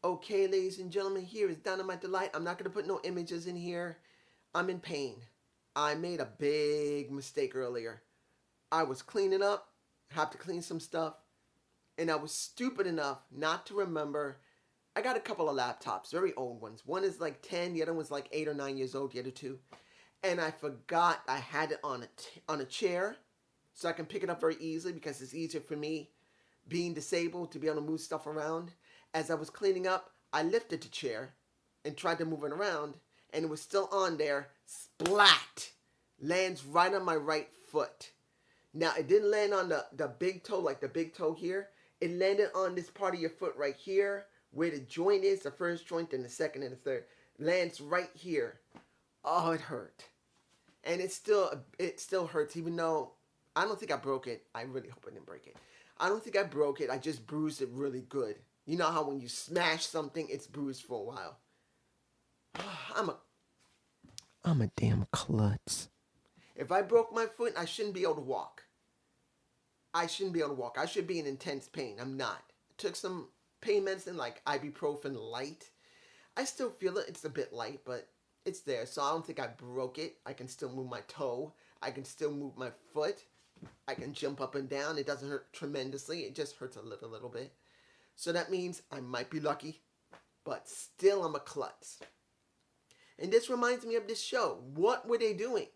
Okay, ladies and gentlemen, here is Dynamite Delight. I'm not going to put no images in here. I'm in pain. I made a big mistake earlier. I was cleaning up, have to clean some stuff, and I was stupid enough not to remember. I got a couple of laptops, very old ones. One is like 10, the other one's like 8 or 9 years old, the other two. And I forgot I had it on a chair so I can pick it up very easily because it's easier for me being disabled to be able to move stuff around. As I was cleaning up, I lifted the chair and tried to move it around, and it was still on there. Splat! Lands right on my right foot. Now, it didn't land on the big toe, like the big toe here. It landed on this part of your foot right here, where the joint is, the first joint, and the second and the third. Lands right here. Oh, it hurt. And it still hurts, even though I don't think I broke it. I really hope I didn't break it. I don't think I broke it. I just bruised it really good. You know how when you smash something, it's bruised for a while. I'm a damn klutz. If I broke my foot, I shouldn't be able to walk. I shouldn't be able to walk. I should be in intense pain. I'm not. I took some pain medicine like ibuprofen light. I still feel it. It's a bit light, but it's there. So I don't think I broke it. I can still move my toe. I can still move my foot. I can jump up and down. It doesn't hurt tremendously. It just hurts a little bit. So that means I might be lucky, but still I'm a klutz. And this reminds me of this show. What were they doing?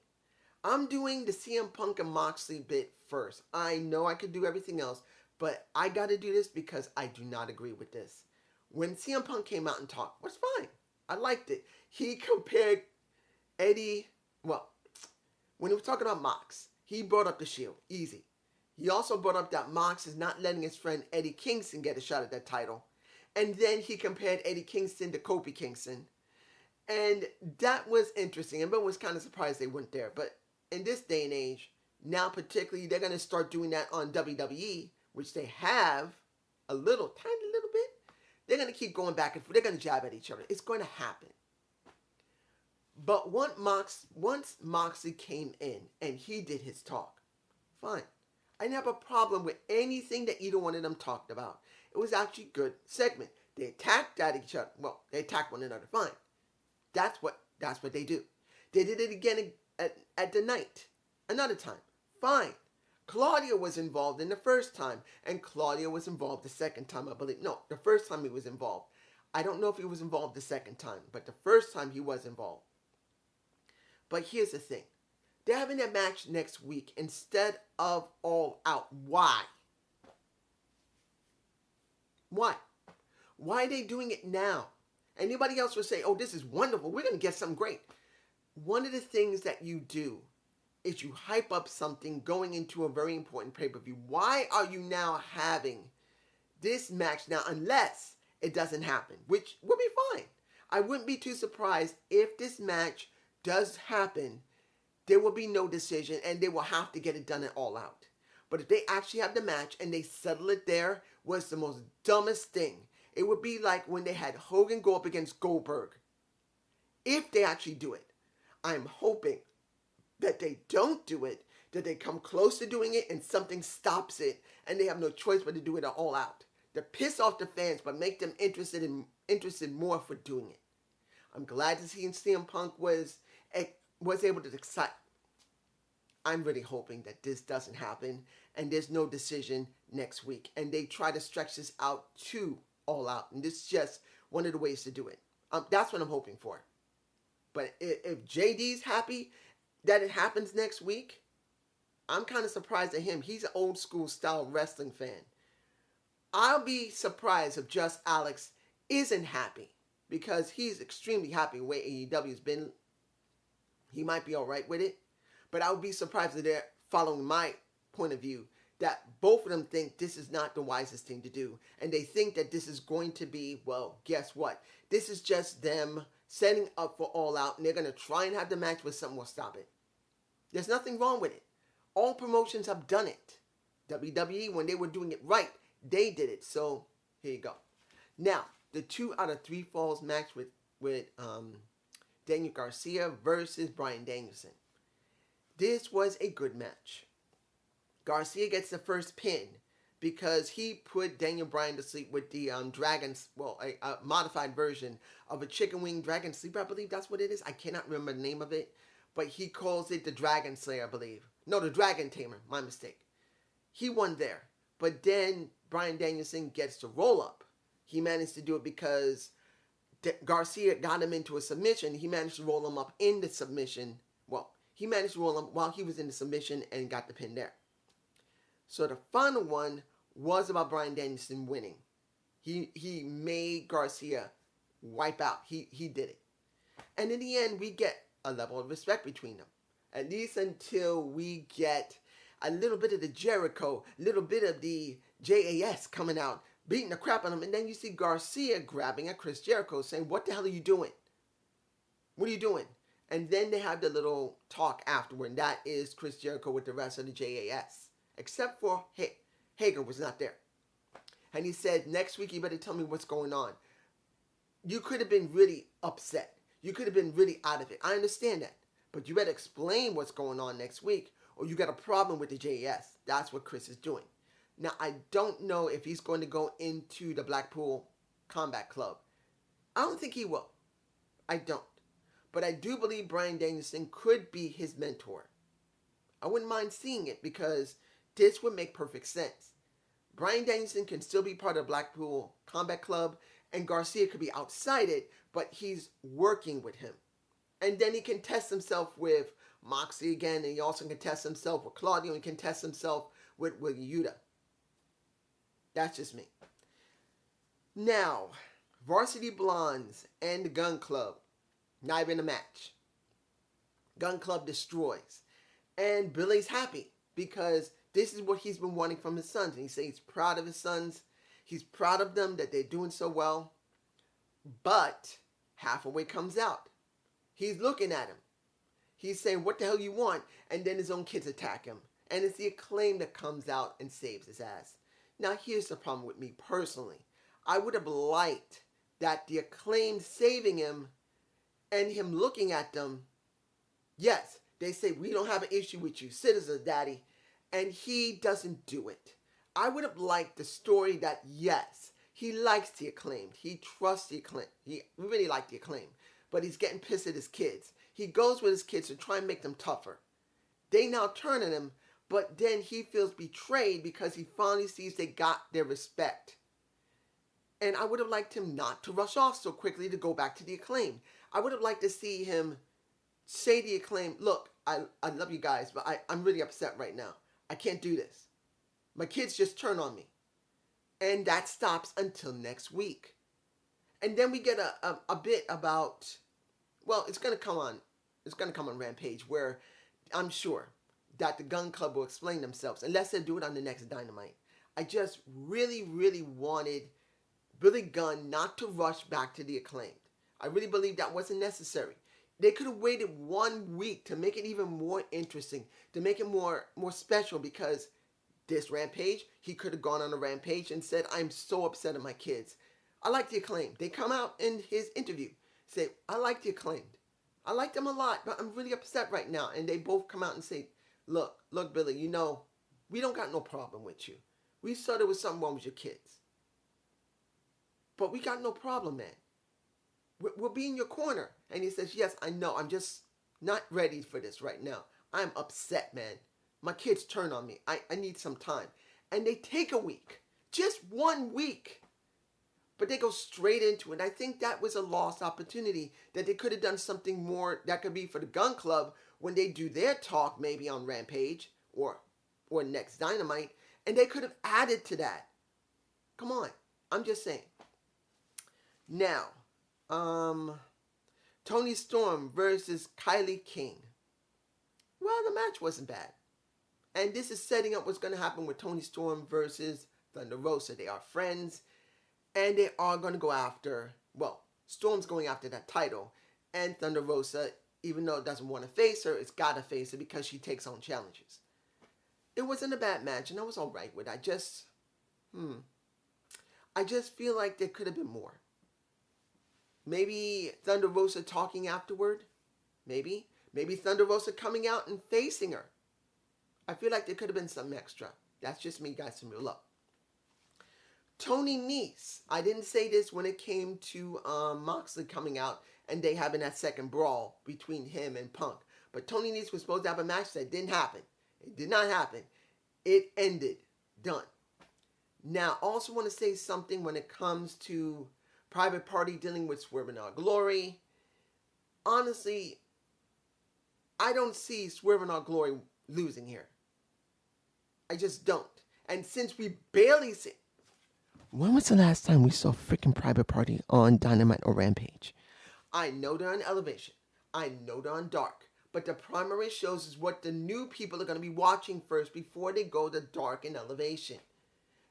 I'm doing the CM Punk and Moxley bit first. I know I could do everything else, but I got to do this because I do not agree with this. When CM Punk came out and talked, it was fine. I liked it. He compared Eddie, well, when he was talking about Mox, he brought up the Shield. Easy. He also brought up that Mox is not letting his friend Eddie Kingston get a shot at that title. And then he compared Eddie Kingston to Kofi Kingston. And that was interesting. Everyone was kind of surprised they went there. But in this day and age, now particularly, they're going to start doing that on WWE, which they have a tiny little bit. They're going to keep going back and forth. They're going to jab at each other. It's going to happen. But once Moxley came in and he did his talk, fine. I didn't have a problem with anything that either one of them talked about. It was actually a good segment. They attacked at each other. Well, they attacked one another. Fine. That's what they do. They did it again at the night. Another time. Fine. Claudio was involved in the first time, and Claudio was involved the second time, I believe. No, the first time he was involved. I don't know if he was involved the second time, but the first time he was involved. But here's the thing. They're having their match next week instead of All Out. Why? Why? Why are they doing it now? Anybody else would say, oh, this is wonderful. We're going to get something great. One of the things that you do is you hype up something going into a very important pay-per-view. Why are you now having this match now unless it doesn't happen, which would be fine. I wouldn't be too surprised if this match does happen. There will be no decision and they will have to get it done at All Out. But if they actually have the match and they settle it there, was the most dumbest thing. It would be like when they had Hogan go up against Goldberg. If they actually do it. I'm hoping that they don't do it, that they come close to doing it and something stops it and they have no choice but to do it All Out. To piss off the fans but make them interested more for doing it. I'm glad to see CM Punk was able to excite. I'm really hoping that this doesn't happen and there's no decision next week. And they try to stretch this out to All Out. And this is just one of the ways to do it. That's what I'm hoping for. But if JD's happy that it happens next week, I'm kind of surprised at him. He's an old school style wrestling fan. I'll be surprised if Just Alex isn't happy because he's extremely happy the way AEW's been. He might be all right with it, but I would be surprised if they're following my point of view that both of them think this is not the wisest thing to do. And they think that this is going to be, well, guess what? This is just them setting up for All Out, and they're going to try and have the match, but something will stop it. There's nothing wrong with it. All promotions have done it. WWE, when they were doing it right, they did it. So, here you go. Now, the 2 out of 3 falls match with Daniel Garcia versus Bryan Danielson. This was a good match. Garcia gets the first pin. because he put Daniel Bryan to sleep with the dragons, well, a modified version of a chicken wing dragon sleeper, I believe that's what it is. I cannot remember the name of it, but he calls it the Dragon Slayer, I believe. No, the Dragon Tamer, my mistake. He won there, but then Bryan Danielson gets to roll up. He managed to do it because Garcia got him into a submission. He managed to roll him up in the submission. Well, he managed to roll him while he was in the submission and got the pin there. So the final one was about Bryan Danielson winning. He made Garcia wipe out. He did it. And in the end, we get a level of respect between them. At least until we get a little bit of the Jericho, a little bit of the JAS coming out, beating the crap out of him. And then you see Garcia grabbing at Chris Jericho saying, "What the hell are you doing? What are you doing?" And then they have the little talk afterward. And that is Chris Jericho with the rest of the JAS. Except for Hager was not there. And he said, "Next week you better tell me what's going on." You could have been really upset. You could have been really out of it. I understand that. But you better explain what's going on next week, or you got a problem with the JAS. That's what Chris is doing. Now, I don't know if he's going to go into the Blackpool Combat Club. I don't think he will. I don't. But I do believe Bryan Danielson could be his mentor. I wouldn't mind seeing it because this would make perfect sense. Bryan Danielson can still be part of Blackpool Combat Club, and Garcia could be outside it, but he's working with him. And then he can test himself with Moxley again, and he also can test himself with Claudio, and he can test himself with Yuta. That's just me. Now, Varsity Blondes and the Gun Club, not even a match. Gun Club destroys. And Billy's happy because this is what he's been wanting from his sons. And he says he's proud of his sons. He's proud of them that they're doing so well. But Hathaway comes out. He's looking at him. He's saying, "What the hell you want?" And then his own kids attack him. And it's the Acclaim that comes out and saves his ass. Now, here's the problem with me personally. I would have liked that the Acclaim saving him and him looking at them. Yes, they say, "We don't have an issue with you, citizens, daddy." And he doesn't do it. I would have liked the story that, yes, he likes the Acclaimed. He trusts the Acclaimed. He really liked the Acclaimed. But he's getting pissed at his kids. He goes with his kids to try and make them tougher. They now turn on him, but then he feels betrayed because he finally sees they got their respect. And I would have liked him not to rush off so quickly to go back to the Acclaim. I would have liked to see him say to the Acclaim, "Look, I love you guys, but I'm really upset right now. I can't do this. My kids just turn on me." And that stops until next week. And then we get a bit about, well, it's going to come on Rampage, where I'm sure that the Gun Club will explain themselves, unless they do it on the next Dynamite. I just really, really wanted Billy Gunn not to rush back to the Acclaimed. I really believe that wasn't necessary. They could have waited 1 week to make it even more interesting, to make it more special, because this Rampage, he could have gone on a Rampage and said, "I'm so upset at my kids. I like the Acclaimed." They come out in his interview, say, "I like the Acclaimed. I like them a lot, but I'm really upset right now." And they both come out and say, look, Billy, you know, we don't got no problem with you. We saw there was something wrong with your kids. But we got no problem, man. We'll be in your corner." And he says, "Yes, I know. I'm just not ready for this right now. I'm upset, man. My kids turn on me. I need some time." And they take a week. Just 1 week. But they go straight into it. And I think that was a lost opportunity, that they could have done something more that could be for the Gun Club when they do their talk, maybe on Rampage or next Dynamite. And they could have added to that. Come on. I'm just saying. Now, Toni Storm versus Kylie King. Well, the match wasn't bad. And this is setting up what's going to happen with Toni Storm versus Thunder Rosa. They are friends, and they are going to go after, well, Storm's going after that title, and Thunder Rosa, even though it doesn't want to face her, it's got to face her because she takes on challenges. It wasn't a bad match, and I was all right with it. I just feel like there could have been more. Maybe Thunder Rosa talking afterward. Maybe Thunder Rosa coming out and facing her. I feel like there could have been something extra. That's just me, guys, some real love. Tony Nese, I didn't say this when it came to Moxley coming out and they having that second brawl between him and Punk. But Tony Nese was supposed to have a match that didn't happen. It did not happen. It ended. Done. Now, I also want to say something when it comes to Private Party dealing with Swerve in Our Glory. Honestly, I don't see Swerve in Our Glory losing here. I just don't. And since we barely see... When was the last time we saw freaking Private Party on Dynamite or Rampage? I know they're on Elevation. I know they're on Dark. But the primary shows is what the new people are going to be watching first before they go to Dark and Elevation.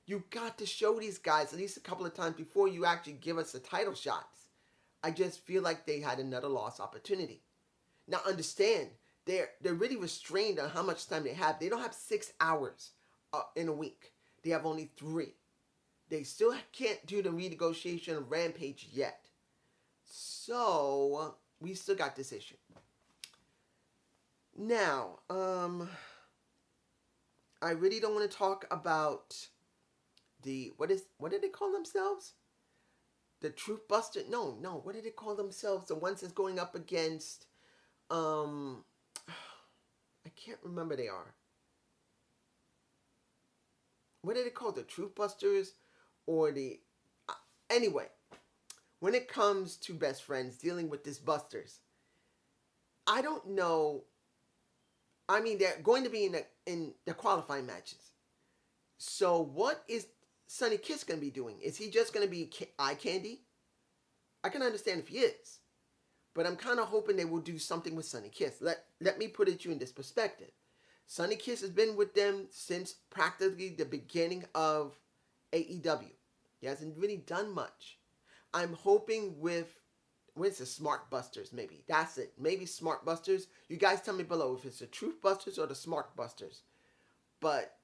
You got to show these guys at least a couple of times before you actually give us the title shots. I just feel like they had another lost opportunity. Now understand, they're really restrained on how much time they have. They don't have 6 hours in a week. They have only 3. They still can't do the renegotiation of Rampage yet. So, we still got this issue. Now, I really don't want to talk about what did they call themselves? The Truth Buster? No, what did they call themselves? The ones that's going up against, I can't remember they are. What did they call the Truth Busters? Or the... anyway, when it comes to best friends dealing with this Busters, I don't know. I mean, they're going to be in the qualifying matches. So what is Sonny Kiss going to be doing? Is he just going to be eye candy? I can understand if he is. But I'm kind of hoping they will do something with Sonny Kiss. Let me put it to you in this perspective. Sonny Kiss has been with them since practically the beginning of AEW. He hasn't really done much. I'm hoping what's the Smart Busters, maybe. That's it. Maybe Smart Busters. You guys tell me below if it's the Truth Busters or the Smart Busters. But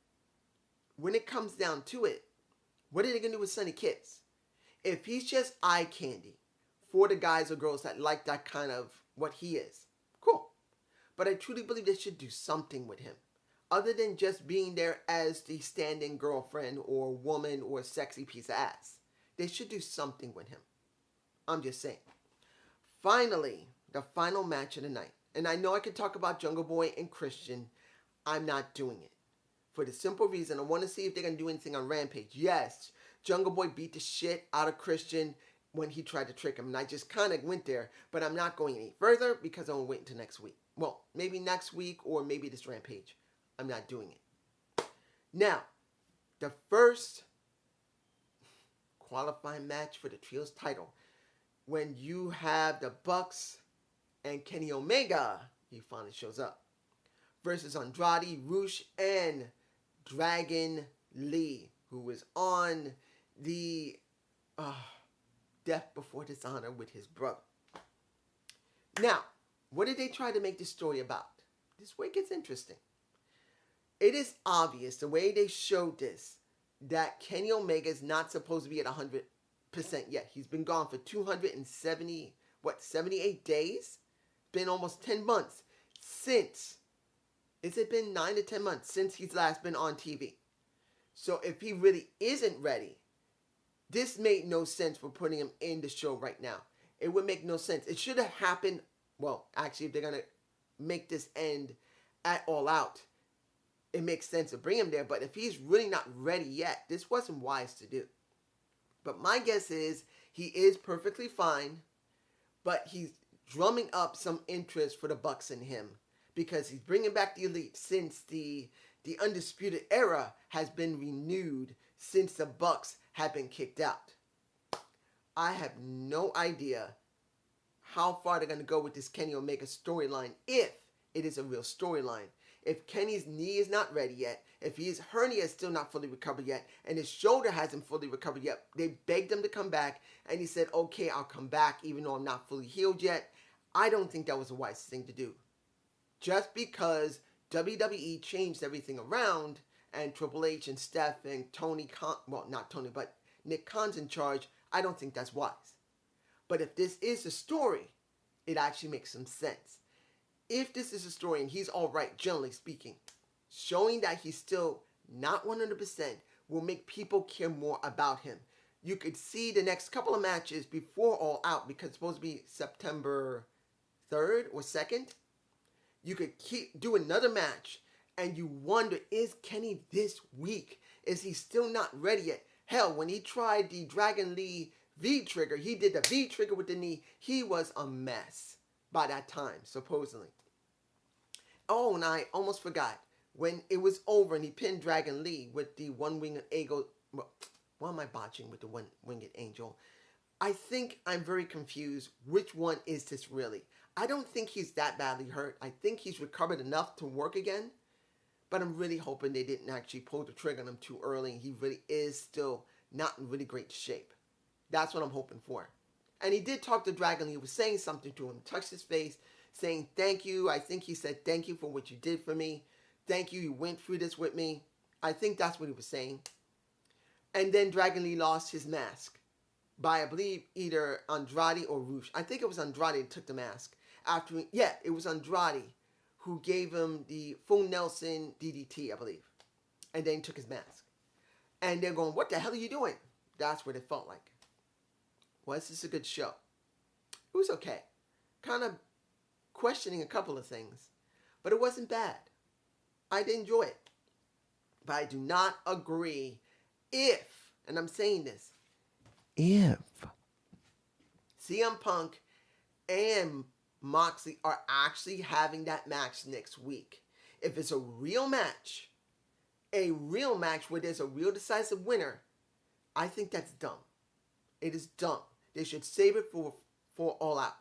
when it comes down to it, what are they going to do with Sonny Kiss? If he's just eye candy for the guys or girls that like that kind of what he is, cool. But I truly believe they should do something with him. Other than just being there as the stand-in girlfriend or woman or sexy piece of ass. They should do something with him. I'm just saying. Finally, the final match of the night. And I know I could talk about Jungle Boy and Christian. I'm not doing it. For the simple reason, I want to see if they're going to do anything on Rampage. Yes, Jungle Boy beat the shit out of Christian when he tried to trick him. And I just kind of went there. But I'm not going any further because I'm going to wait until next week. Well, maybe next week or maybe this Rampage. I'm not doing it. Now, the first qualifying match for the Trios title, when you have the Bucks and Kenny Omega, he finally shows up, versus Andrade, Rush, and Dragon Lee, who was on the Death Before Dishonor with his brother. Now, what did they try to make this story about? This way it gets interesting. It is obvious, the way they showed this, that Kenny Omega is not supposed to be at 100% yet. He's been gone for 78 days? Been almost 10 months since. Has it been 9 to 10 months since he's last been on TV? So if he really isn't ready, this made no sense for putting him in the show right now. It would make no sense. It should have happened, well, actually, if they're going to make this end at All Out, it makes sense to bring him there. But if he's really not ready yet, this wasn't wise to do. But my guess is he is perfectly fine, but he's drumming up some interest for the Bucks in him because he's bringing back the Elite since the Undisputed Era has been renewed since the Bucks have been kicked out. I have no idea how far they're going to go with this Kenny Omega storyline if it is a real storyline. If Kenny's knee is not ready yet, if his hernia is still not fully recovered yet, and his shoulder hasn't fully recovered yet, they begged him to come back, and he said, okay, I'll come back even though I'm not fully healed yet. I don't think that was the wisest thing to do. Just because WWE changed everything around, and Triple H and Steph and Tony Khan, well, not Tony, but Nick Khan's in charge, I don't think that's wise. But if this is a story, it actually makes some sense. If this is a story and he's all right, generally speaking, showing that he's still not 100%, will make people care more about him. You could see the next couple of matches before All Out, because it's supposed to be September 3rd or 2nd. You could do another match, and you wonder, is Kenny this weak? Is he still not ready yet? Hell, when he tried the Dragon Lee V-trigger, he did the V-trigger with the knee. He was a mess by that time, supposedly. Oh, and I almost forgot. When it was over and he pinned Dragon Lee with the one-winged eagle. Well, why am I botching with the one-winged angel? I think I'm very confused. Which one is this really? I don't think he's that badly hurt. I think he's recovered enough to work again. But I'm really hoping they didn't actually pull the trigger on him too early. And he really is still not in really great shape. That's what I'm hoping for. And he did talk to Dragon Lee. He was saying something to him. Touched his face, saying thank you. I think he said thank you for what you did for me. Thank you. You went through this with me. I think that's what he was saying. And then Dragon Lee lost his mask by, I believe, either Andrade or Rush. I think it was Andrade that took the mask. It was Andrade who gave him the full Nelson DDT, I believe. And then he took his mask. And they're going, what the hell are you doing? That's what it felt like. Was this a good show? It was okay. Kind of questioning a couple of things. But it wasn't bad. I did enjoy it. But I do not agree if, and I'm saying this, if CM Punk and Moxley are actually having that match next week. If it's a real match where there's a real decisive winner, I think that's dumb. It is dumb. They should save it for All Out.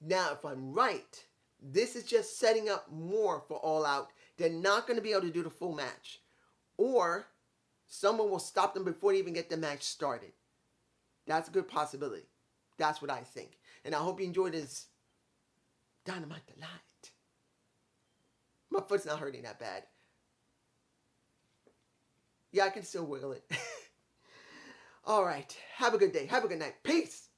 Now, if I'm right, this is just setting up more for All Out. They're not going to be able to do the full match. Or someone will stop them before they even get the match started. That's a good possibility. That's what I think. And I hope you enjoyed this Dynamite Delight. My foot's not hurting that bad. Yeah, I can still wiggle it. All right. Have a good day. Have a good night. Peace.